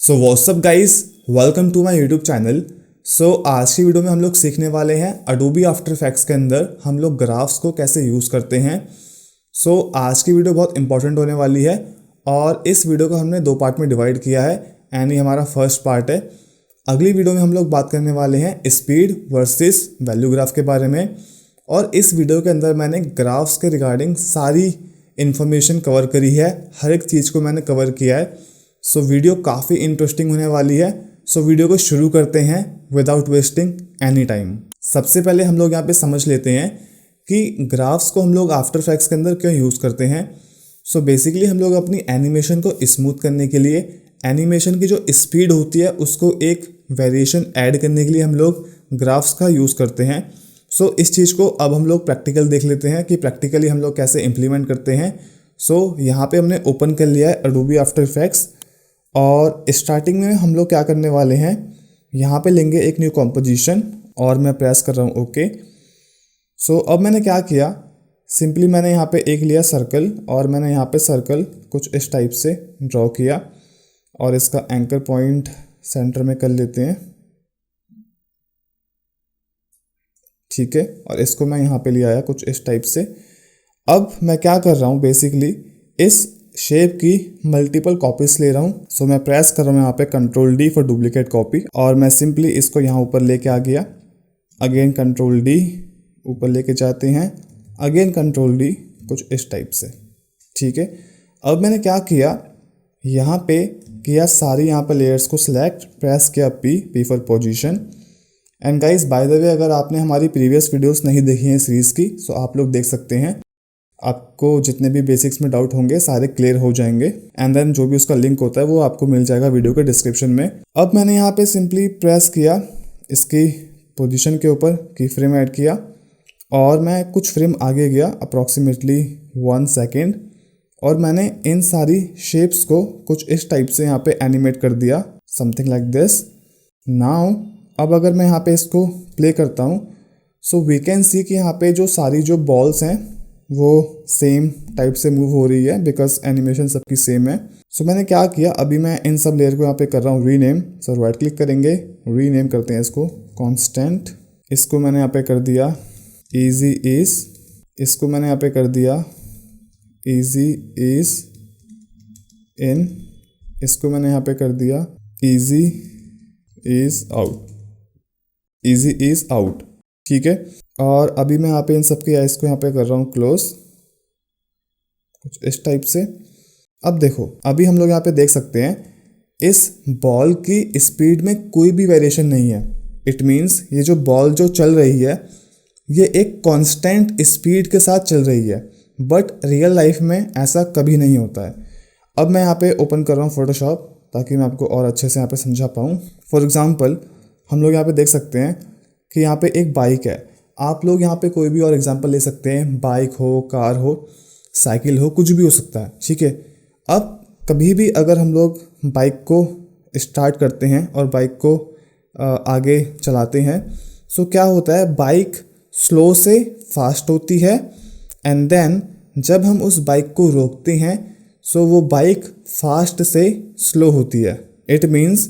So what's up guys, welcome to my YouTube channel. आज की video में हम लोग सीखने वाले हैं अडोबी आफ्टर इफेक्ट्स के अंदर हम लोग ग्राफ्स को कैसे यूज़ करते हैं। आज की वीडियो बहुत इंपॉर्टेंट होने वाली है और इस वीडियो को हमने दो पार्ट में डिवाइड किया है एंड ये हमारा फर्स्ट पार्ट है। अगली वीडियो में हम लोग बात करने वाले हैं स्पीड वर्सेस वैल्यू ग्राफ के बारे में और इस वीडियो के अंदर मैंने ग्राफ्स के रिगार्डिंग सारी इन्फॉर्मेशन कवर करी है, हर एक चीज़ को मैंने कवर किया है। वीडियो काफ़ी इंटरेस्टिंग होने वाली है। वीडियो को शुरू करते हैं विदाउट वेस्टिंग एनी टाइम। सबसे पहले हम लोग यहाँ पे समझ लेते हैं कि ग्राफ्स को हम लोग आफ्टर इफेक्ट्स के अंदर क्यों यूज़ करते हैं। बेसिकली हम लोग अपनी एनिमेशन को स्मूथ करने के लिए, एनिमेशन की जो स्पीड होती है उसको एक वेरिएशन ऐड करने के लिए हम लोग ग्राफ्स का यूज़ करते हैं। इस चीज़ को अब हम लोग प्रैक्टिकल देख लेते हैं कि प्रैक्टिकली हम लोग कैसे इम्प्लीमेंट करते हैं। यहाँ पे हमने ओपन कर लिया है अडोबी आफ्टर इफेक्ट्स और स्टार्टिंग में हम लोग क्या करने वाले हैं, यहाँ पे लेंगे एक न्यू कॉम्पोजिशन और मैं प्रेस कर रहा हूँ ओके। अब मैंने क्या किया, सिंपली मैंने यहाँ पे एक लिया सर्कल और मैंने यहाँ पे सर्कल कुछ इस टाइप से ड्रॉ किया और इसका एंकर पॉइंट सेंटर में कर लेते हैं, ठीक है। और इसको मैं यहाँ पे ले आया कुछ इस टाइप से। अब मैं क्या कर रहा हूँ, बेसिकली इस शेप की मल्टीपल कॉपीज ले रहा हूँ। मैं प्रेस कर रहा हूँ यहाँ पे control D for duplicate copy और मैं सिंपली इसको यहाँ ऊपर लेके आ गया। अगेन कंट्रोल डी ऊपर लेके जाते हैं, अगेन कंट्रोल डी कुछ इस टाइप से, ठीक है। अब मैंने क्या किया, यहाँ पे किया सारी यहाँ पे लेयर्स को सिलेक्ट, प्रेस किया P for position. And guys by the way, अगर आपने हमारी प्रीवियस वीडियोस नहीं देखी हैं सीरीज़ की आप लोग देख सकते हैं। आपको जितने भी बेसिक्स में डाउट होंगे सारे क्लियर हो जाएंगे एंड देन जो भी उसका लिंक होता है वो आपको मिल जाएगा वीडियो के डिस्क्रिप्शन में। अब मैंने यहाँ पे सिंपली प्रेस किया इसकी पोजीशन के ऊपर, की फ्रेम ऐड किया और मैं कुछ फ्रेम आगे गया अप्रॉक्सीमेटली 1 सेकेंड और मैंने इन सारी शेप्स को कुछ इस टाइप से यहाँ पे एनिमेट कर दिया, समथिंग लाइक दिस। नाउ अब अगर मैं यहाँ पे इसको प्ले करता हूँ वी कैन सी कि यहाँ पे जो सारी जो बॉल्स हैं वो सेम टाइप से मूव हो रही है बिकॉज एनिमेशन सबकी सेम है। मैंने क्या किया, अभी मैं इन सब लेयर को यहाँ पे कर रहा हूँ रीनेम। राइट क्लिक करेंगे, रीनेम करते हैं इसको कांस्टेंट। इसको मैंने यहाँ पे कर दिया इजी इज, इसको मैंने यहाँ पे कर दिया इजी इज इन, इसको मैंने यहाँ पे कर दिया easy ease out, easy ease out, ठीक है। और अभी मैं यहाँ पे इन सबके आइज को यहाँ पे कर रहा हूँ क्लोज कुछ इस टाइप से। अब देखो, अभी हम लोग यहाँ पे देख सकते हैं इस बॉल की स्पीड में कोई भी वेरिएशन नहीं है। इट मीन्स ये जो बॉल जो चल रही है ये एक कांस्टेंट स्पीड के साथ चल रही है, बट रियल लाइफ में ऐसा कभी नहीं होता है। अब मैं यहाँ पे ओपन कर रहा हूँ फोटोशॉप ताकि मैं आपको और अच्छे से यहाँ पे समझा पाऊँ। फॉर एग्जाम्पल हम लोग यहाँ पे देख सकते हैं कि यहाँ पे एक बाइक है। आप लोग यहाँ पे कोई भी और एग्जांपल ले सकते हैं, बाइक हो, कार हो, साइकिल हो, कुछ भी हो सकता है, ठीक है। अब कभी भी अगर हम लोग बाइक को स्टार्ट करते हैं और बाइक को आगे चलाते हैं क्या होता है, बाइक स्लो से फास्ट होती है एंड देन जब हम उस बाइक को रोकते हैं वो बाइक फास्ट से स्लो होती है। इट मीन्स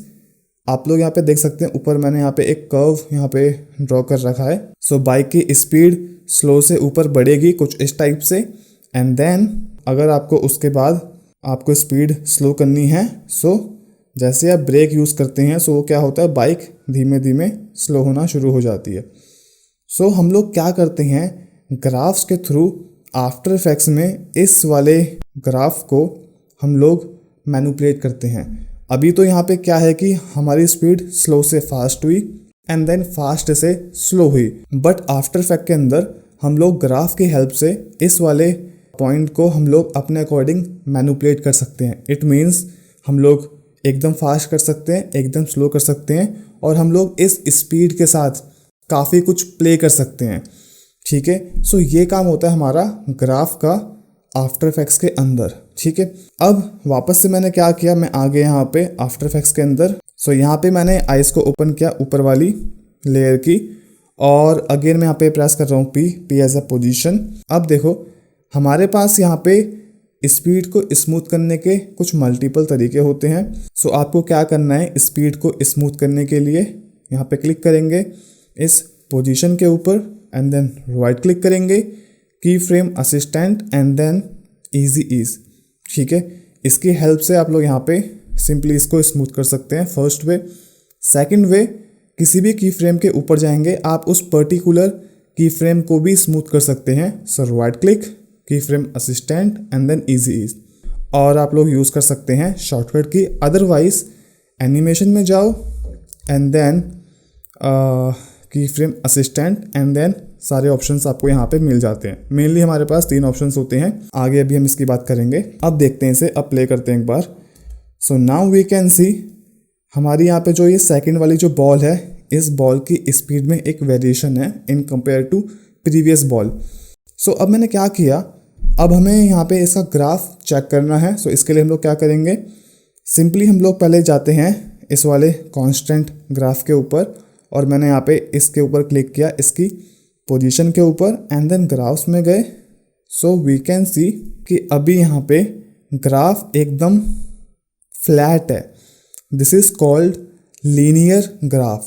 आप लोग यहाँ पे देख सकते हैं ऊपर मैंने यहाँ पे एक कर्व यहाँ पे ड्रॉ कर रखा है। बाइक की स्पीड स्लो से ऊपर बढ़ेगी कुछ इस टाइप से एंड देन अगर आपको उसके बाद आपको स्पीड स्लो करनी है जैसे आप ब्रेक यूज़ करते हैं वो क्या होता है, बाइक धीमे धीमे स्लो होना शुरू हो जाती है। हम लोग क्या करते हैं, ग्राफ्स के थ्रू आफ्टर इफेक्ट्स में इस वाले ग्राफ को हम लोग मैनिपुलेट करते हैं। अभी तो यहाँ पे क्या है कि हमारी स्पीड स्लो से फास्ट हुई एंड देन फास्ट से स्लो हुई, बट आफ्टर इफेक्ट के अंदर हम लोग ग्राफ की हेल्प से इस वाले पॉइंट को हम लोग अपने अकॉर्डिंग मैनिपुलेट कर सकते हैं। इट मीन्स हम लोग एकदम फास्ट कर सकते हैं, एकदम स्लो कर सकते हैं और हम लोग इस स्पीड के साथ काफ़ी कुछ प्ले कर सकते हैं, ठीक है। ये काम होता है हमारा ग्राफ का आफ्टर इफेक्ट्स के अंदर, ठीक है। अब वापस से मैंने क्या किया, मैं आ गया यहाँ पे आफ्टर इफेक्ट्स के अंदर। यहाँ पे मैंने आइस को ओपन किया ऊपर वाली लेयर की और अगेन मैं यहाँ पे प्रेस कर रहा हूँ पी एज अ पोजीशन। अब देखो हमारे पास यहाँ पे स्पीड को स्मूथ करने के कुछ मल्टीपल तरीके होते हैं। सो आपको क्या करना है, स्पीड को स्मूथ करने के लिए यहाँ पे क्लिक करेंगे इस पोजीशन के ऊपर एंड देन राइट क्लिक करेंगे, key frame assistant and then easy ease. ठीक है, इसकी हेल्प से आप लोग यहाँ पे सिंपली इसको स्मूथ कर सकते हैं, फर्स्ट वे। सेकंड वे, किसी भी की फ्रेम के ऊपर जाएंगे आप उस पर्टिकुलर की फ्रेम को भी स्मूथ कर सकते हैं। So right click, key frame assistant and then easy ease. और आप लोग यूज़ कर सकते हैं शॉर्टकट की, अदरवाइज एनिमेशन में जाओ एंड देन की फ्रेम असिस्टेंट एंड देन सारे ऑप्शंस आपको यहाँ पे मिल जाते हैं। मेनली हमारे पास 3 ऑप्शंस होते हैं, आगे अभी हम इसकी बात करेंगे। अब देखते हैं इसे, अब प्ले करते हैं एक बार। So now we can see हमारी यहाँ पे जो ये सेकंड वाली जो बॉल है, इस बॉल की स्पीड में एक वेरिएशन है in compare to previous ball. So अब मैंने क्या किया, अब हमें यहाँ पे इसका ग्राफ चेक करना है। सो इसके लिए हम लोग क्या करेंगे, सिंपली हम लोग पहले जाते हैं इस वाले कांस्टेंट ग्राफ के ऊपर और मैंने यहाँ पे इसके ऊपर क्लिक किया, इसकी पोजीशन के ऊपर एंड देन ग्राफ्स में गए। सो वी कैन सी कि अभी यहाँ पे ग्राफ एकदम फ्लैट है। This is called linear graph,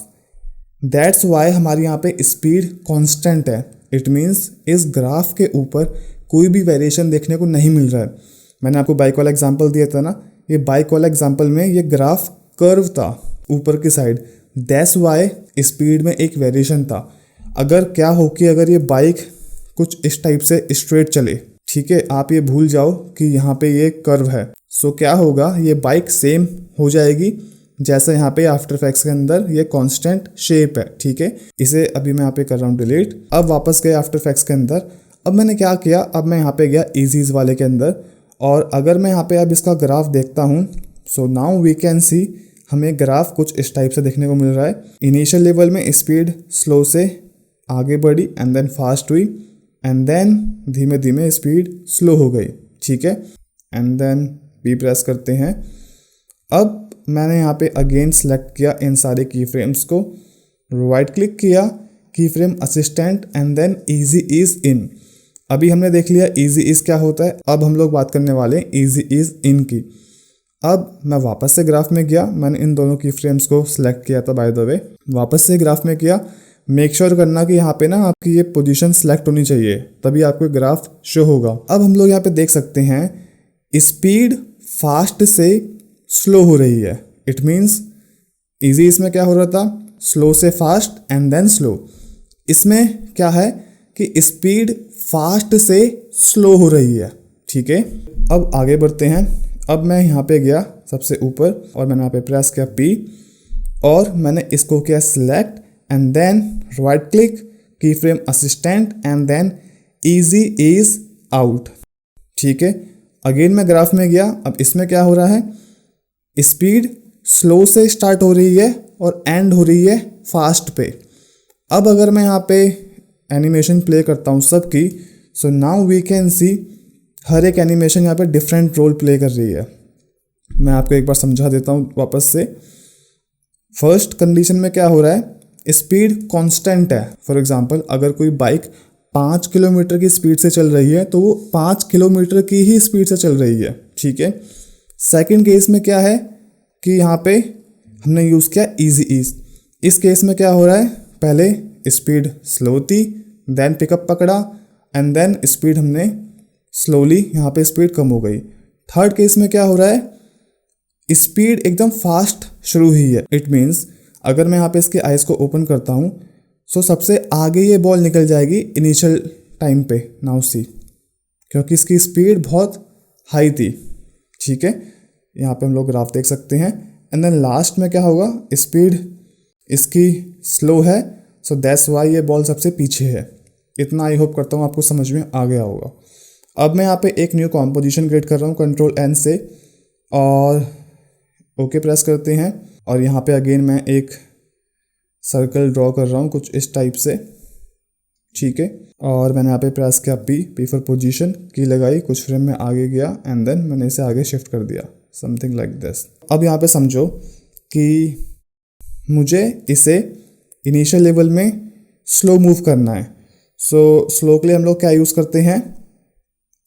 that's why हमारी यहाँ पे स्पीड कांस्टेंट है। इट मीन्स इस ग्राफ के ऊपर कोई भी वेरिएशन देखने को नहीं मिल रहा है। मैंने आपको बाइक वाला एग्जांपल दिया था ना, ये बाइक वाला एग्जांपल में ये ग्राफ कर्व था ऊपर की साइड, दैट्स वाई स्पीड में एक वेरिएशन था। अगर क्या हो कि अगर ये बाइक कुछ इस टाइप से स्ट्रेट चले, ठीक है, आप ये भूल जाओ कि यहाँ पे ये कर्व है, सो क्या होगा, ये बाइक सेम हो जाएगी जैसे यहाँ पे आफ्टर इफेक्ट्स के अंदर ये कांस्टेंट शेप है। ठीक है, इसे अभी मैं यहाँ पे कर रहा हूँ डिलीट। अब वापस गए आफ्टर इफेक्ट्स के अंदर। अब मैंने क्या किया, अब मैं यहाँ पे गया इजीज वाले के अंदर और अगर मैं यहाँ पे अब इसका ग्राफ देखता हूँ, so now we can see हमें ग्राफ कुछ इस टाइप से देखने को मिल रहा है। इनिशियल लेवल में स्पीड स्लो से आगे बढ़ी एंड देन फास्ट हुई एंड देन धीमे धीमे स्पीड स्लो हो गई। ठीक है, एंड देन बी प्रेस करते हैं। अब मैंने यहाँ पे अगेन सेलेक्ट किया इन सारे की फ्रेम्स को, राइट क्लिक किया, key frame assistant and then easy ease in. अभी हमने देख लिया इजी इज क्या होता है, अब हम लोग बात करने वाले हैं इजी इज इन की। अब मैं वापस से ग्राफ में गया, मैंने इन दोनों की फ्रेम्स को सिलेक्ट किया था बाय द वे, वापस से ग्राफ में किया। मेक श्योर करना कि यहाँ पे ना आपकी ये पोजीशन सेलेक्ट होनी चाहिए, तभी आपको ग्राफ शो होगा। अब हम लोग यहाँ पे देख सकते हैं स्पीड फास्ट से स्लो हो रही है। इट मीन्स इजी इसमें क्या हो रहा था, स्लो से फास्ट एंड देन स्लो। इसमें क्या है कि स्पीड फास्ट से स्लो हो रही है। ठीक है, अब आगे बढ़ते हैं। अब मैं यहाँ पे गया सबसे ऊपर और मैंने यहाँ पे प्रेस किया P और मैंने इसको किया select and then right click, key frame assistant and then easy ease out. ठीक है, अगेन मैं ग्राफ में गया। अब इसमें क्या हो रहा है, स्पीड स्लो से स्टार्ट हो रही है और एंड हो रही है फास्ट पे। अब अगर मैं यहाँ पे एनिमेशन प्ले करता हूँ सबकी, so now we can see हर एक एनिमेशन यहाँ पे डिफरेंट रोल प्ले कर रही है। मैं आपको एक बार समझा देता हूँ वापस से। फर्स्ट कंडीशन में क्या हो रहा है, स्पीड कांस्टेंट है। फॉर एग्जांपल अगर कोई बाइक 5 किलोमीटर की स्पीड से चल रही है तो वो 5 किलोमीटर की ही स्पीड से चल रही है। ठीक है, सेकंड केस में क्या है कि यहाँ पे हमने यूज़ किया इजी ईज। इस केस में क्या हो रहा है, पहले स्पीड स्लो थी, देन पिकअप पकड़ा एंड देन स्पीड हमने स्लोली यहाँ पे स्पीड कम हो गई। थर्ड केस में क्या हो रहा है, स्पीड एकदम फास्ट शुरू हुई है। इट मीन्स अगर मैं यहाँ पे इसके आइज़ को ओपन करता हूँ, सो सबसे आगे ये बॉल निकल जाएगी इनिशियल टाइम पे, नाउ सी, क्योंकि इसकी स्पीड बहुत हाई थी। ठीक है, यहाँ पे हम लोग ग्राफ देख सकते हैं एंड देन लास्ट में क्या होगा, स्पीड इसकी स्लो है, सो दैट्स वाई ये बॉल सबसे पीछे है। इतना आई होप करता हूँ आपको समझ में आ गया होगा। अब मैं यहाँ पे एक न्यू कॉम्पोजिशन क्रिएट कर रहा हूँ कंट्रोल N से और ओके प्रेस करते हैं और यहाँ पे अगेन मैं एक सर्कल ड्रॉ कर रहा हूँ कुछ इस टाइप से। ठीक है, और मैंने यहाँ पे प्रेस किया P फॉर पोजीशन की लगाई, कुछ फ्रेम में आगे गया एंड देन मैंने इसे आगे शिफ्ट कर दिया, समथिंग लाइक दिस। अब यहाँ पे समझो कि मुझे इसे इनिशियल लेवल में स्लो मूव करना है। सो स्लो के लिए हम लोग क्या यूज़ करते हैं,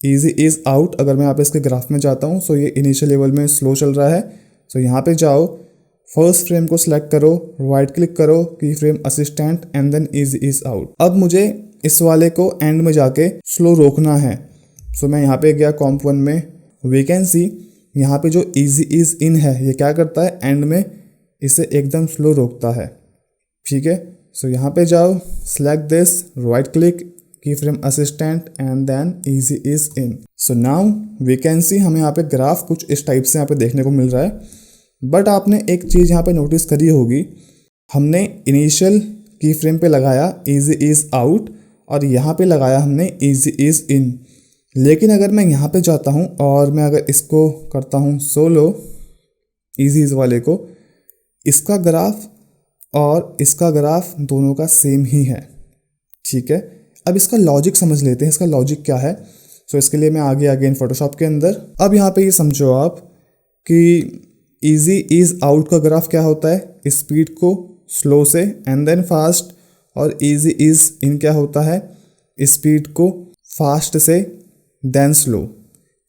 ईजी इज़ आउट। अगर मैं यहाँ पे इसके ग्राफ में जाता हूँ, सो ये इनिशियल लेवल में स्लो चल रहा है। सो यहाँ पे जाओ, फर्स्ट फ्रेम को सिलेक्ट करो, राइट क्लिक करो, key frame assistant and then easy ease out. अब मुझे इस वाले को एंड में जाके स्लो रोकना है। सो मैं यहाँ पे गया कॉम्प 1 में, वी कैन सी यहाँ पे जो ईजी इज़ इन है ये क्या करता है, एंड में इसे एकदम स्लो रोकता है। ठीक है, सो यहाँ पे जाओ, select this, right click, key frame assistant and then easy ease in. So now we can see हमें यहाँ पे ग्राफ कुछ इस टाइप से यहाँ पे देखने को मिल रहा है। बट आपने एक चीज़ यहाँ पे नोटिस करी होगी, हमने इनिशियल की फ्रेम पे लगाया ईजी इज़ आउट और यहाँ पे लगाया हमने ईजी इज़ इन। लेकिन अगर मैं यहाँ पे जाता हूँ और मैं अगर इसको करता हूँ सोलो, ईजी इज़ वाले को, इसका ग्राफ और इसका ग्राफ दोनों का सेम ही है। ठीक है, अब इसका लॉजिक समझ लेते हैं, इसका लॉजिक क्या है। सो इसके लिए मैं आगे इन फोटोशॉप के अंदर। अब यहाँ पे ये समझो आप कि ईजी इज़ आउट का ग्राफ क्या होता है, स्पीड को स्लो से एंड देन फास्ट, और ईजी इज़ इन क्या होता है, स्पीड को फास्ट से देन स्लो।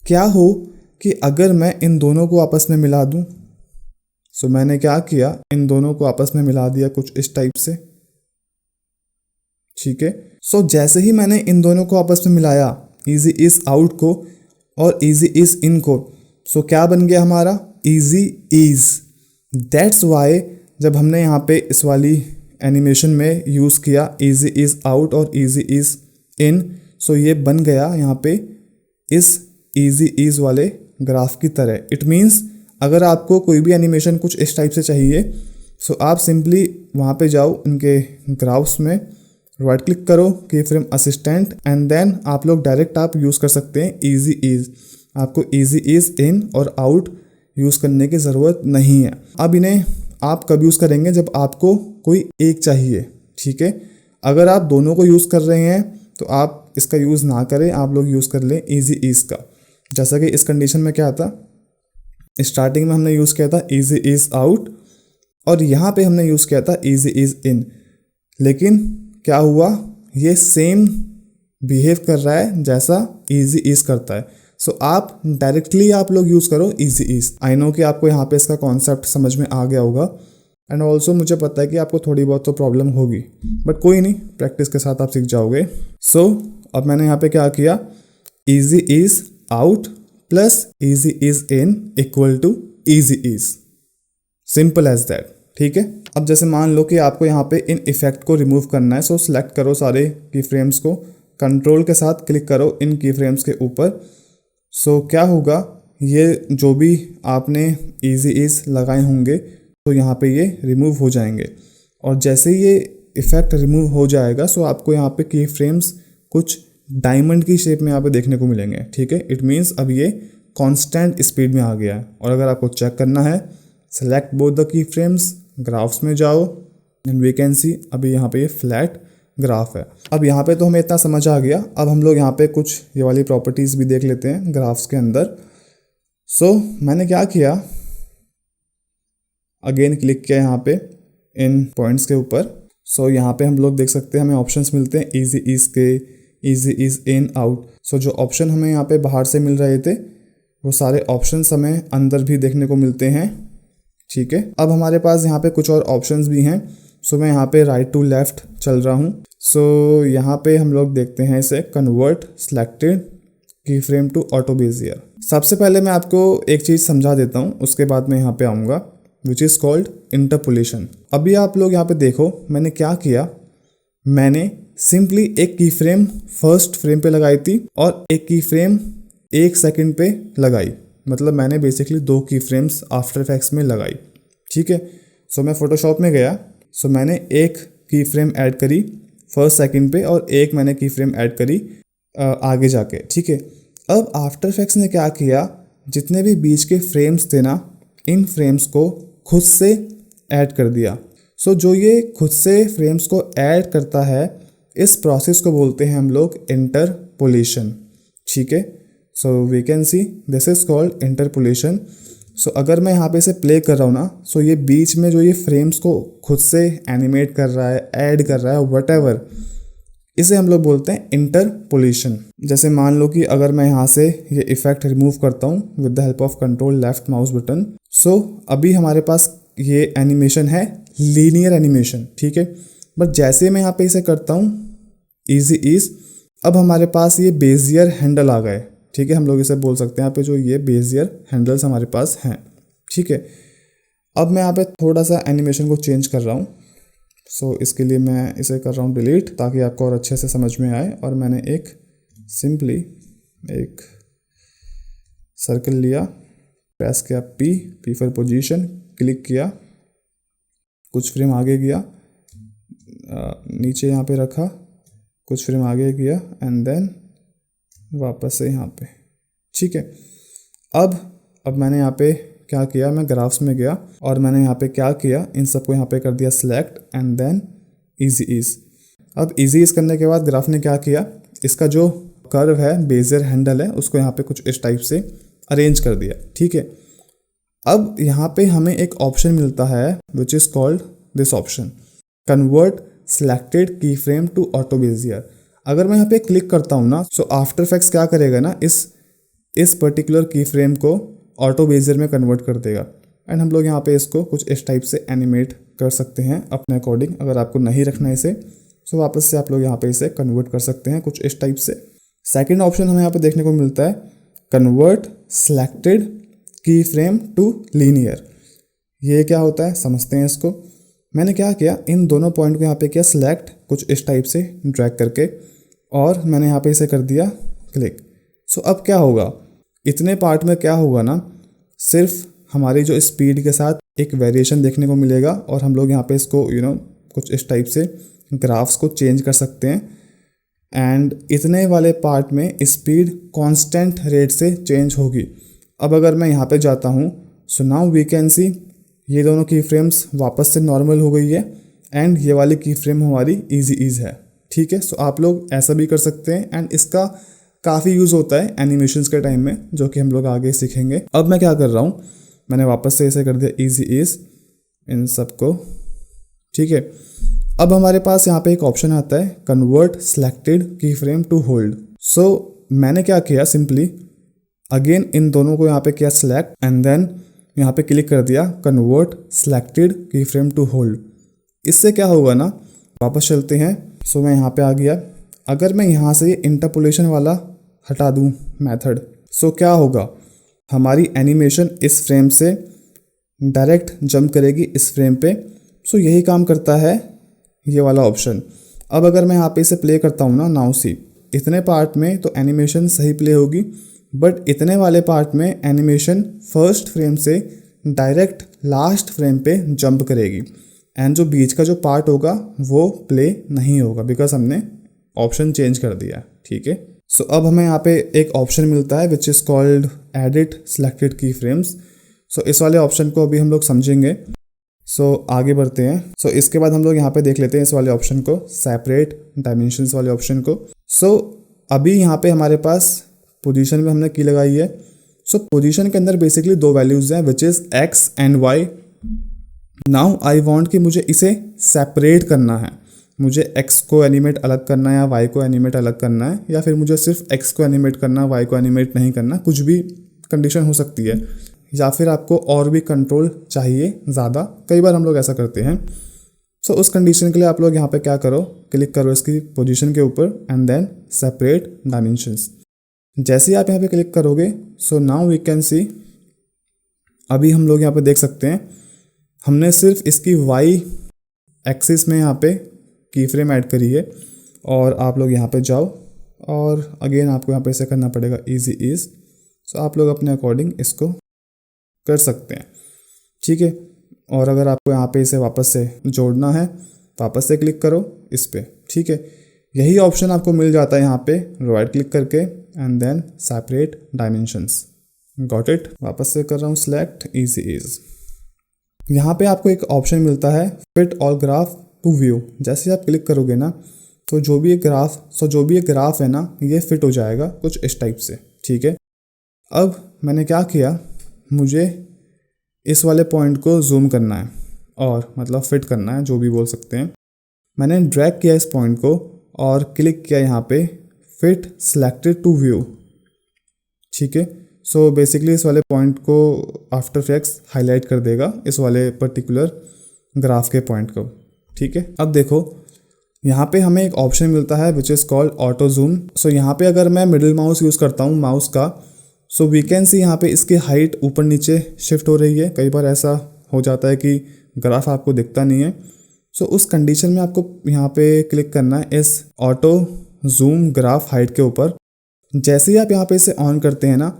क्या हो कि अगर मैं इन दोनों को आपस में मिला दूं, सो मैंने क्या किया, इन दोनों को आपस में मिला दिया कुछ इस टाइप से। ठीक है, सो जैसे ही मैंने इन दोनों को आपस में मिलाया, ईजी इज़ आउट को और ईजी इज़ इन को, सो क्या बन गया हमारा, ईजी इज़। दैट्स वाई जब हमने यहाँ पे इस वाली एनिमेशन में यूज़ किया ईजी इज़ आउट और ईजी इज़ इन, सो ये बन गया यहाँ पे इस ईजी इज़ वाले ग्राफ की तरह। इट मीन्स अगर आपको कोई भी एनिमेशन कुछ इस टाइप से चाहिए, सो आप सिंपली वहाँ पे जाओ उनके ग्राफ्स में, राइट क्लिक करो, key frame assistant and then आप लोग डायरेक्ट आप यूज़ कर सकते हैं ईजी इज़। आपको ईजी इज़ इन और आउट यूज़ करने की ज़रूरत नहीं है। अब इन्हें आप कब यूज़ करेंगे, जब आपको कोई एक चाहिए। ठीक है, अगर आप दोनों को यूज़ कर रहे हैं तो आप इसका यूज़ ना करें, आप लोग यूज़ कर लें ईजी इज़ का। जैसा कि इस कंडीशन में क्या था, स्टार्टिंग में हमने यूज़ किया था ईजी इज़ आउट और यहाँ पे हमने यूज़ किया था ईजी इज़ इन। लेकिन क्या हुआ, ये सेम बिहेव कर रहा है जैसा ईजी इज़ करता है। सो आप डायरेक्टली आप लोग यूज़ करो ईजी इज़। आई नो कि आपको यहाँ पे इसका कॉन्सेप्ट समझ में आ गया होगा एंड ऑल्सो मुझे पता है कि आपको थोड़ी बहुत तो प्रॉब्लम होगी, बट कोई नहीं, प्रैक्टिस के साथ आप सीख जाओगे। सो अब मैंने यहाँ पे क्या किया, easy ease out plus easy ease in equal to easy ease, simple as that. ठीक है, अब जैसे मान लो कि आपको यहाँ पे इन इफेक्ट को रिमूव करना है, सो सिलेक्ट करो सारे की फ्रेम्स को, कंट्रोल के साथ क्लिक करो इन की फ्रेम्स के ऊपर। सो क्या होगा, ये जो भी आपने ईजी इज़ लगाए होंगे तो यहाँ पे ये रिमूव हो जाएंगे, और जैसे ये इफ़ेक्ट रिमूव हो जाएगा सो आपको यहाँ पे की फ्रेम्स कुछ डायमंड की शेप में यहाँ पे देखने को मिलेंगे। ठीक है, इट मीन्स अब ये कांस्टेंट स्पीड में आ गया है। और अगर आपको चेक करना है, select both the key frames, graphs में जाओ एंड वी कैन सी अभी यहाँ पे ये फ्लैट ग्राफ है। अब यहाँ पे तो हमें इतना समझ आ गया, अब हम लोग यहाँ पे कुछ ये वाली प्रॉपर्टीज़ भी देख लेते हैं ग्राफ्स के अंदर। सो मैंने क्या किया, अगेन क्लिक किया यहाँ पे इन पॉइंट्स के ऊपर। सो यहाँ पे हम लोग देख सकते हैं हमें ऑप्शंस मिलते हैं ईजी इज़ के, ईजी इज़ इन, आउट। सो जो ऑप्शन हमें यहाँ पे बाहर से मिल रहे थे वो सारे ऑप्शंस हमें अंदर भी देखने को मिलते हैं। ठीक है, अब हमारे पास यहाँ पे कुछ और ऑप्शंस भी हैं। सो मैं यहाँ पे राइट टू लेफ्ट चल रहा हूँ। सो यहाँ पे हम लोग देखते हैं इसे कन्वर्ट सिलेक्टेड की फ्रेम टू ऑटो बेजियर। सबसे पहले मैं आपको एक चीज़ समझा देता हूँ, उसके बाद मैं यहाँ पे आऊँगा, विच इज़ कॉल्ड इंटरपोलेशन। अभी आप लोग यहाँ पे देखो मैंने क्या किया, मैंने सिंपली एक की फ्रेम फर्स्ट फ्रेम पे लगाई थी और एक की फ्रेम 1 सेकंड पे लगाई, मतलब मैंने बेसिकली 2 की फ्रेम्स आफ्टर इफेक्ट्स में लगाई। ठीक है, सो मैं फोटोशॉप में गया, सो मैंने एक की फ्रेम ऐड करी फर्स्ट सेकंड पे और एक मैंने की फ्रेम ऐड करी आगे जाके। ठीक है, अब आफ्टर इफेक्ट्स ने क्या किया, जितने भी बीच के फ्रेम्स थे ना, इन फ्रेम्स को खुद से ऐड कर दिया। सो जो ये खुद से फ्रेम्स को ऐड करता है, इस प्रोसेस को बोलते हैं हम लोग इंटरपोलेशन। ठीक है, so we can see this is called interpolation. So अगर मैं यहाँ पे से प्ले कर रहा हूँ ना, सो ये बीच में जो ये फ्रेम्स को खुद से एनिमेट कर रहा है, ऐड कर रहा है, व्हाटएवर, इसे हम लोग बोलते हैं इंटरपोलेशन। जैसे मान लो कि अगर मैं यहाँ से ये इफेक्ट रिमूव करता हूँ with the help of control left mouse button, so अभी हमारे पास ये एनिमेशन है लीनियर एनिमेशन, ठीक है। बट जैसे मैं यहाँ पे इसे करता हूँ इजी ईज, अब हमारे पास ये बेजियर हैंडल आ गए, ठीक है। हम लोग इसे बोल सकते हैं यहाँ पे जो ये बेजियर हैंडल्स हमारे पास हैं, ठीक है। अब मैं यहाँ पे थोड़ा सा एनिमेशन को चेंज कर रहा हूँ। सो इसके लिए मैं इसे कर रहा हूँ डिलीट, ताकि आपको और अच्छे से समझ में आए। और मैंने एक सिंपली एक सर्कल लिया, प्रेस किया पी फॉर पोजीशन, क्लिक किया, कुछ फ्रेम आगे गया, नीचे यहाँ पे रखा, कुछ फ्रेम आगे किया एंड देन वापस से यहाँ पे, ठीक है। अब मैंने यहाँ पे क्या किया, मैं ग्राफ्स में गया और मैंने यहाँ पे क्या किया, इन सबको यहाँ पे कर दिया select and then easy ease. अब इजी ईज करने के बाद ग्राफ ने क्या किया, इसका जो कर्व है बेजियर हैंडल है उसको यहाँ पे कुछ इस टाइप से अरेंज कर दिया, ठीक है। अब यहाँ पे हमें एक ऑप्शन मिलता है which is called this option, convert selected की फ्रेम टू ऑटो बेजियर। अगर मैं यहाँ पे क्लिक करता हूँ ना, सो आफ्टर इफेक्ट्स क्या करेगा ना, इस पर्टिकुलर की फ्रेम को ऑटो बेजियर में कन्वर्ट कर देगा। एंड हम लोग यहाँ पे इसको कुछ इस टाइप से एनिमेट कर सकते हैं अपने अकॉर्डिंग। अगर आपको नहीं रखना है इसे, सो वापस से आप लोग यहाँ पे इसे कन्वर्ट कर सकते हैं कुछ इस टाइप से। सेकेंड ऑप्शन हमें यहाँ पे देखने को मिलता है कन्वर्ट सिलेक्टेड की फ्रेम टू लीनियर। ये क्या होता है समझते हैं इसको। मैंने क्या किया, इन दोनों पॉइंट को यहाँ पे किया सिलेक्ट कुछ इस टाइप से ड्रैग करके, और मैंने यहाँ पे इसे कर दिया क्लिक। सो अब क्या होगा, इतने पार्ट में क्या होगा ना, सिर्फ हमारी जो स्पीड के साथ एक वेरिएशन देखने को मिलेगा और हम लोग यहाँ पे इसको कुछ इस टाइप से ग्राफ्स को चेंज कर सकते हैं। एंड इतने वाले पार्ट में स्पीड कांस्टेंट रेट से चेंज होगी। अब अगर मैं यहाँ पे जाता हूँ, so now we can see ये दोनों की फ्रेम्स वापस से नॉर्मल हो गई है एंड ये वाली की फ्रेम हमारी इजी ईज है, ठीक है। सो आप लोग ऐसा भी कर सकते हैं एंड इसका काफ़ी यूज़ होता है एनिमेशंस के टाइम में, जो कि हम लोग आगे सीखेंगे। अब मैं क्या कर रहा हूँ, मैंने वापस से इसे कर दिया इजी ईज इन सबको, ठीक है। अब हमारे पास यहाँ पे एक ऑप्शन आता है कन्वर्ट सिलेक्टेड की फ्रेम टू होल्ड। सो मैंने क्या किया, सिंपली अगेन इन दोनों को यहाँ पे किया सिलेक्ट एंड देन यहाँ पे क्लिक कर दिया कन्वर्ट सिलेक्टेड की फ्रेम टू होल्ड। इससे क्या होगा ना, वापस चलते हैं। सो मैं यहाँ पे आ गया। अगर मैं यहाँ से इंटरपोलेशन वाला हटा दूँ मेथड, सो क्या होगा, हमारी एनिमेशन इस फ्रेम से डायरेक्ट जंप करेगी इस फ्रेम पे। सो यही काम करता है ये वाला ऑप्शन। अब अगर मैं यहाँ पे इसे प्ले करता हूँ ना, नाउ सी इतने पार्ट में तो एनिमेशन सही प्ले होगी, बट इतने वाले पार्ट में एनिमेशन फर्स्ट फ्रेम से डायरेक्ट लास्ट फ्रेम पे जंप करेगी एंड जो बीच का जो पार्ट होगा वो प्ले नहीं होगा, बिकॉज हमने ऑप्शन चेंज कर दिया, ठीक है। सो अब हमें यहाँ पे एक ऑप्शन मिलता है which is called edit selected की फ्रेम्स। सो इस वाले ऑप्शन को अभी हम लोग समझेंगे। सो आगे बढ़ते हैं। सो इसके बाद हम लोग यहाँ पे देख लेते हैं इस वाले ऑप्शन को, सेपरेट डायमेंशंस वाले ऑप्शन को। सो अभी यहाँ पे हमारे पास पोजीशन में हमने की लगाई है। सो पोजीशन के अंदर बेसिकली दो वैल्यूज़ हैं which is X and Y. Now I want कि मुझे इसे सेपरेट करना है, मुझे x को एनिमेट अलग करना है या y को एनिमेट अलग करना है, या फिर मुझे सिर्फ x को एनिमेट करना है, y को एनिमेट नहीं करना, कुछ भी कंडीशन हो सकती है। या फिर आपको और भी कंट्रोल चाहिए ज़्यादा, कई बार हम लोग ऐसा करते हैं। सो उस कंडीशन के लिए आप लोग यहाँ पे क्या करो, क्लिक करो इसकी पोजीशन के ऊपर एंड देन सेपरेट डायमेंशंस। जैसे ही आप यहाँ पे क्लिक करोगे, so now we can see, अभी हम लोग यहाँ पे देख सकते हैं हमने सिर्फ इसकी y एक्सिस में यहाँ पे की फ्रेम ऐड करी है। और आप लोग यहाँ पे जाओ और अगेन आपको यहाँ पे ऐसे करना पड़ेगा इजी ईज। सो आप लोग अपने अकॉर्डिंग इसको कर सकते हैं, ठीक है। और अगर आपको यहाँ पे इसे वापस से जोड़ना है, वापस से क्लिक करो इस पे, ठीक है। यही ऑप्शन आपको मिल जाता है यहाँ पे राइट क्लिक करके and then separate dimensions. Got it. वापस से कर रहा हूँ सिलेक्ट इजी ईज। यहाँ पे आपको एक ऑप्शन मिलता है fit all graph to view. जैसे आप क्लिक करोगे ना, तो जो भी एक ग्राफ है ना, ये फिट हो जाएगा कुछ इस टाइप से, ठीक है। अब मैंने क्या किया, मुझे इस वाले पॉइंट को जूम करना है और मतलब फिट करना है, जो भी बोल सकते हैं। मैंने ड्रैग किया इस पॉइंट को और क्लिक किया यहाँ पे फिट सिलेक्टेड टू व्यू, ठीक है। सो बेसिकली इस वाले पॉइंट को आफ्टर इफेक्ट्स हाईलाइट कर देगा, इस वाले पर्टिकुलर ग्राफ के पॉइंट को, ठीक है। अब देखो यहाँ पे हमें एक ऑप्शन मिलता है which is called auto zoom. So यहाँ पे अगर मैं मिडिल माउस यूज़ करता हूँ माउस का, सो वी कैन सी यहाँ पे इसकी हाइट ऊपर नीचे शिफ्ट हो रही है। कई बार ऐसा हो जाता है कि ग्राफ आपको दिखता नहीं है। सो उस कंडीशन में आपको यहाँ पे क्लिक करना है इस ऑटो जूम ग्राफ हाइट के ऊपर। जैसे ही आप यहाँ पे इसे ऑन करते हैं ना,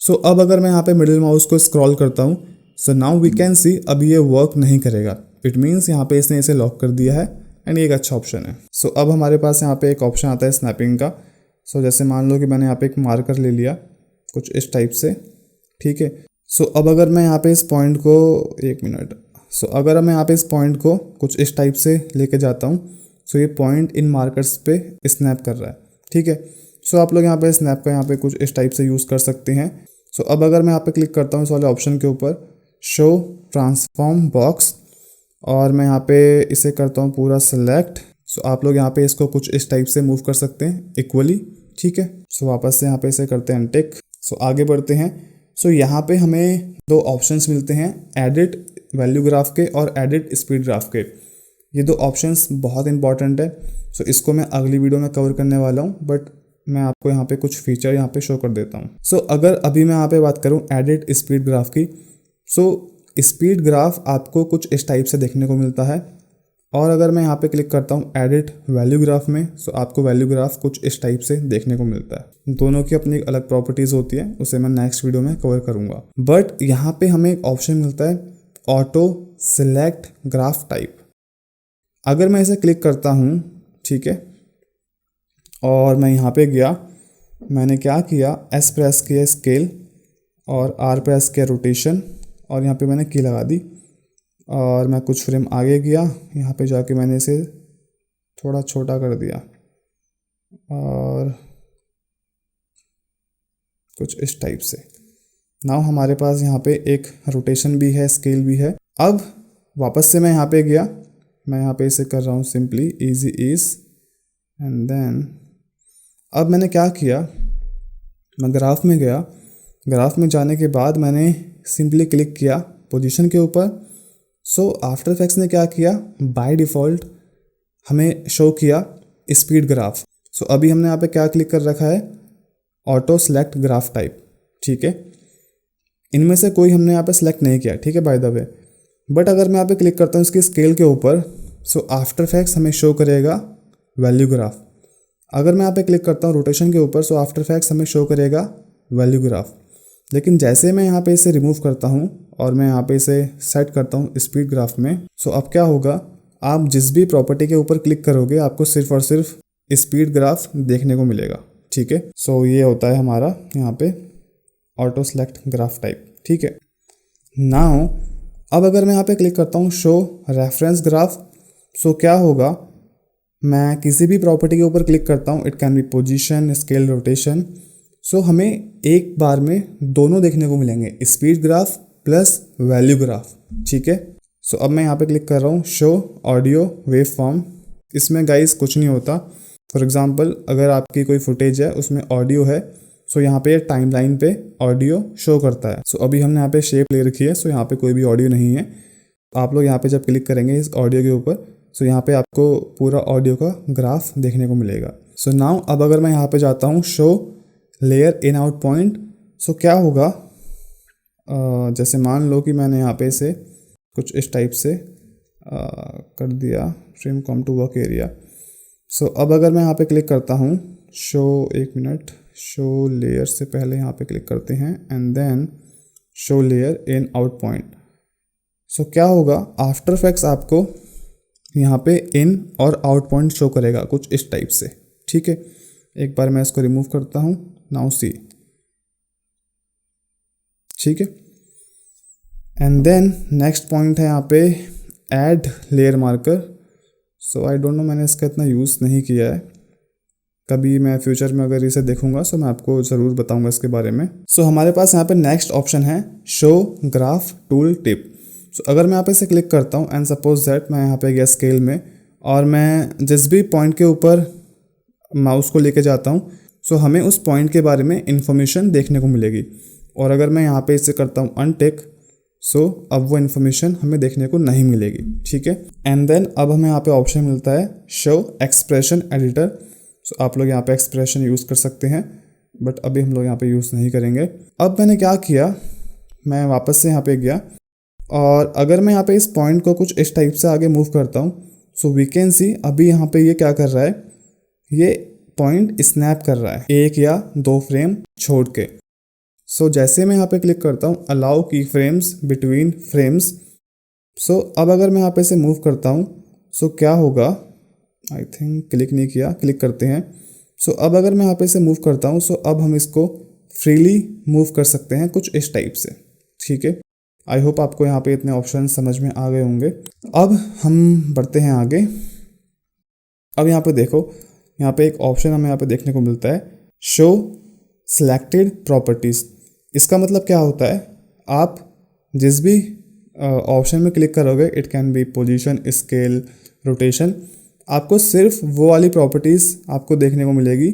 सो अब अगर मैं यहाँ पे मिडिल माउस को स्क्रॉल करता हूँ, so now we can see अब ये वर्क नहीं करेगा। इट मीन्स यहाँ पे इसने इसे लॉक कर दिया है एंड ये एक अच्छा ऑप्शन है। सो अब हमारे पास यहाँ पे एक ऑप्शन आता है स्नैपिंग का। सो जैसे मान लो कि मैंने यहाँ पे एक मार्कर ले लिया कुछ इस टाइप से, ठीक है। सो अब अगर मैं यहाँ पे इस पॉइंट को अगर मैं यहाँ पे इस पॉइंट को कुछ इस टाइप से लेके जाता हूँ, सो ये पॉइंट इन मार्कर्स पे स्नैप कर रहा है, ठीक है। सो आप लोग यहाँ पे स्नैप का यहाँ पे कुछ इस टाइप से यूज़ कर सकते हैं। सो अब अगर मैं यहाँ पे क्लिक करता हूँ इस वाले ऑप्शन के ऊपर शो ट्रांसफॉर्म बॉक्स, और मैं यहाँ पे इसे करता हूँ पूरा सिलेक्ट। सो आप लोग यहाँ पे इसको कुछ इस टाइप से मूव कर सकते हैं इक्वली, ठीक है। सो वापस से यहाँ पे इसे करते हैं अनटिक। सो आगे बढ़ते हैं। सो यहाँ पे हमें दो ऑप्शंस मिलते हैं, एडिट वैल्यू ग्राफ के और एडिट स्पीड ग्राफ के। ये दो ऑप्शंस बहुत इंपॉर्टेंट है। सो इसको मैं अगली वीडियो में कवर करने वाला हूँ, बट मैं आपको यहाँ पे कुछ फीचर यहाँ पे शो कर देता हूँ। सो अगर अभी मैं यहाँ पे बात करूँ एडिट स्पीड ग्राफ की, सो स्पीड ग्राफ आपको कुछ इस टाइप से देखने को मिलता है। और अगर मैं यहाँ पे क्लिक करता हूँ एडिट वैल्यू ग्राफ में, सो आपको वैल्यू ग्राफ कुछ इस टाइप से देखने को मिलता है। दोनों की अपनी अलग प्रॉपर्टीज़ होती है, उसे मैं नेक्स्ट वीडियो में कवर करूँगा। बट यहाँ पे हमें एक ऑप्शन मिलता है ऑटो सिलेक्ट ग्राफ टाइप। अगर मैं इसे क्लिक करता हूँ, ठीक है, और मैं यहाँ पे गया, मैंने क्या किया, एस प्रेस किया स्केल और आर प्रेस किया रोटेशन, और यहाँ पे मैंने की लगा दी और मैं कुछ फ्रेम आगे गया, यहाँ पे जाके मैंने इसे थोड़ा छोटा कर दिया और कुछ इस टाइप से। नाउ हमारे पास यहाँ पे एक रोटेशन भी है, स्केल भी है। अब वापस से मैं यहाँ पे गया, मैं यहाँ पे इसे कर रहा हूँ simply easy ease, and then अब मैंने क्या किया, मैं ग्राफ में गया। ग्राफ में जाने के बाद मैंने सिंपली क्लिक किया पोजीशन के ऊपर। सो आफ्टर इफेक्ट्स ने क्या किया, बाय डिफ़ॉल्ट हमें शो किया स्पीड ग्राफ। सो अभी हमने यहाँ पे क्या क्लिक कर रखा है, ऑटो सेलेक्ट ग्राफ टाइप, ठीक है। इनमें से कोई हमने यहाँ पे सेलेक्ट नहीं किया, ठीक है, बाय द वे। बट अगर मैं यहाँ पे क्लिक करता हूँ इसकी स्केल के ऊपर, सो आफ्टर इफेक्ट्स हमें शो करेगा वैल्यू ग्राफ। अगर मैं यहाँ पे क्लिक करता हूँ रोटेशन के ऊपर, सो आफ्टर इफेक्ट्स हमें शो करेगा वैल्यू ग्राफ। लेकिन जैसे मैं यहाँ पे इसे रिमूव करता हूँ और मैं यहाँ पे इसे सेट करता हूँ स्पीड ग्राफ में, सो अब क्या होगा, आप जिस भी प्रॉपर्टी के ऊपर क्लिक करोगे आपको सिर्फ और सिर्फ स्पीड ग्राफ देखने को मिलेगा, ठीक है। सो ये होता है हमारा यहाँ पे ऑटो सेलेक्ट ग्राफ टाइप, ठीक है। नाउ अब अगर मैं यहाँ पे क्लिक करता हूँ शो रेफरेंस ग्राफ, सो क्या होगा, मैं किसी भी प्रॉपर्टी के ऊपर क्लिक करता हूँ, it can be position, scale, rotation. So हमें एक बार में दोनों देखने को मिलेंगे, speed graph plus value graph, ठीक है। सो अब मैं यहाँ पे क्लिक कर रहा हूँ शो ऑडियो वेव फॉर्म। इसमें गाइस कुछ नहीं होता। फॉर एग्जांपल अगर आपकी कोई फुटेज है उसमें ऑडियो है, सो यहाँ पे टाइमलाइन पे ऑडियो शो करता है। सो अभी हमने यहाँ पे शेप ले रखी है, सो यहाँ पे कोई भी ऑडियो नहीं है। आप लोग यहाँ पे जब क्लिक करेंगे इस ऑडियो के ऊपर, सो यहाँ पे आपको पूरा ऑडियो का ग्राफ देखने को मिलेगा। सो नाउ अब अगर मैं यहाँ पे जाता हूँ show layer in out point, so क्या होगा, जैसे मान लो कि मैंने यहाँ पे इसे कुछ इस टाइप से कर दिया frame comp to work area. So अब अगर मैं यहाँ पे क्लिक करता हूँ शो, एक मिनट, शो लेयर से पहले यहाँ पे क्लिक करते हैं and then show layer in out point. So क्या होगा, आफ्टर इफेक्ट्स आपको यहाँ पे इन और आउट पॉइंट शो करेगा कुछ इस टाइप से, ठीक है। एक बार मैं इसको रिमूव करता हूँ, नाउ सी, ठीक है। एंड देन नेक्स्ट पॉइंट है यहाँ पे add layer marker. So I don't know, मैंने इसका इतना यूज़ नहीं किया है, कभी मैं फ्यूचर में अगर इसे देखूंगा सो मैं आपको ज़रूर बताऊंगा इसके बारे में। सो हमारे पास यहाँ पे नेक्स्ट ऑप्शन है शो ग्राफ टूल टिप। सो अगर मैं यहाँ पे इसे क्लिक करता हूँ एंड सपोज दैट मैं यहाँ पे गया स्केल में और मैं जिस भी पॉइंट के ऊपर माउस को लेके जाता हूँ, सो हमें उस पॉइंट के बारे में इंफॉर्मेशन देखने को मिलेगी। और अगर मैं यहाँ पे इसे करता हूँ अनटिक, सो अब वो इन्फॉर्मेशन हमें देखने को नहीं मिलेगी, ठीक है। एंड देन अब हमें यहाँ पे ऑप्शन मिलता है शो एक्सप्रेशन एडिटर। सो आप लोग यहाँ पे एक्सप्रेशन यूज़ कर सकते हैं, बट अभी हम लोग यहाँ पे यूज़ नहीं करेंगे। अब मैंने क्या किया, मैं वापस से यहाँ पे गया और अगर मैं यहाँ पे इस पॉइंट को कुछ इस टाइप से आगे मूव करता हूँ, सो वी कैन सी अभी यहाँ पे ये क्या कर रहा है, ये पॉइंट स्नैप कर रहा है 1 या 2 फ्रेम छोड़ के। सो जैसे मैं यहाँ पे क्लिक करता हूँ अलाउ की फ्रेम्स बिटवीन फ्रेम्स, सो अब अगर मैं यहाँ पे से मूव करता हूँ, सो क्या होगा, आई थिंक क्लिक नहीं किया, क्लिक करते हैं। सो अब अगर मैं यहाँ पे से मूव करता हूँ, सो अब हम इसको फ्रीली मूव कर सकते हैं कुछ इस टाइप से, ठीक है। आई होप आपको यहाँ पे इतने ऑप्शन समझ में आ गए होंगे। अब हम बढ़ते हैं आगे। अब यहाँ पे देखो, यहाँ पे एक ऑप्शन हमें यहाँ पे देखने को मिलता है शो सिलेक्टेड प्रॉपर्टीज़। इसका मतलब क्या होता है, आप जिस भी ऑप्शन में क्लिक करोगे, it can be position, scale, rotation, आपको सिर्फ वो वाली प्रॉपर्टीज़ आपको देखने को मिलेगी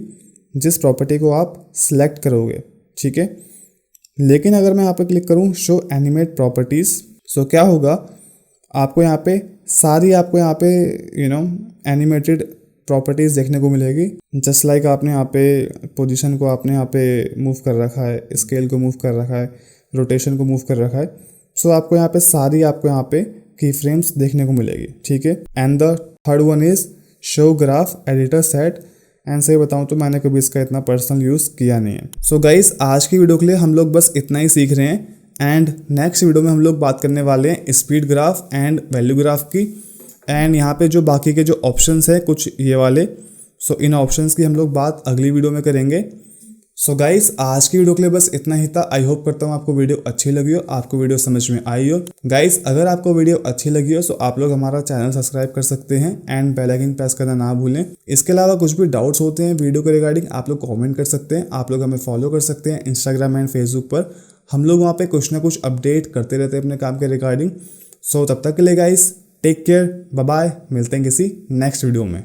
जिस प्रॉपर्टी को आप सिलेक्ट करोगे, ठीक है। लेकिन अगर मैं यहाँ पे क्लिक करूँ शो एनिमेट प्रॉपर्टीज़, सो क्या होगा, आपको यहाँ पे सारी आपको यहाँ पे एनिमेटेड प्रॉपर्टीज़ देखने को मिलेगी। जस्ट लाइक आपने यहाँ पे पोजीशन को आपने यहाँ पे मूव कर रखा है, स्केल को मूव कर रखा है, रोटेशन को मूव कर रखा है। सो आपको यहाँ पे सारी आपको यहाँ पे की फ्रेम्स देखने को मिलेगी, ठीक है। And the third one is show graph editor set. And सही बताऊँ तो मैंने कभी इसका इतना पर्सनल यूज़ किया नहीं है। सो गाइस, आज की वीडियो के लिए हम लोग बस इतना ही सीख रहे हैं। एंड नेक्स्ट वीडियो में हम लोग बात करने वाले हैं speed graph and value graph की। एंड यहाँ पे जो बाकी के जो ऑप्शंस हैं कुछ ये वाले, सो इन ऑप्शंस की हम लोग बात अगली वीडियो में करेंगे। सो गाइस, आज की वीडियो के लिए बस इतना ही था। आई होप करता हूँ आपको वीडियो अच्छी लगी हो, आपको वीडियो समझ में आई हो। गाइस, अगर आपको वीडियो अच्छी लगी हो, सो आप लोग हमारा चैनल सब्सक्राइब कर सकते हैं एंड बेल आइकन प्रेस करना ना भूलें। इसके अलावा कुछ भी डाउट्स होते हैं वीडियो के रिगार्डिंग, आप लोग कॉमेंट कर सकते हैं। आप लोग हमें फॉलो कर सकते हैं इंस्टाग्राम एंड फेसबुक पर। हम लोग वहाँ पे कुछ ना कुछ अपडेट करते रहते हैं अपने काम के रिगार्डिंग। सो तब तक के लिए guys, take care, bye bye, मिलते हैं किसी नेक्स्ट वीडियो में।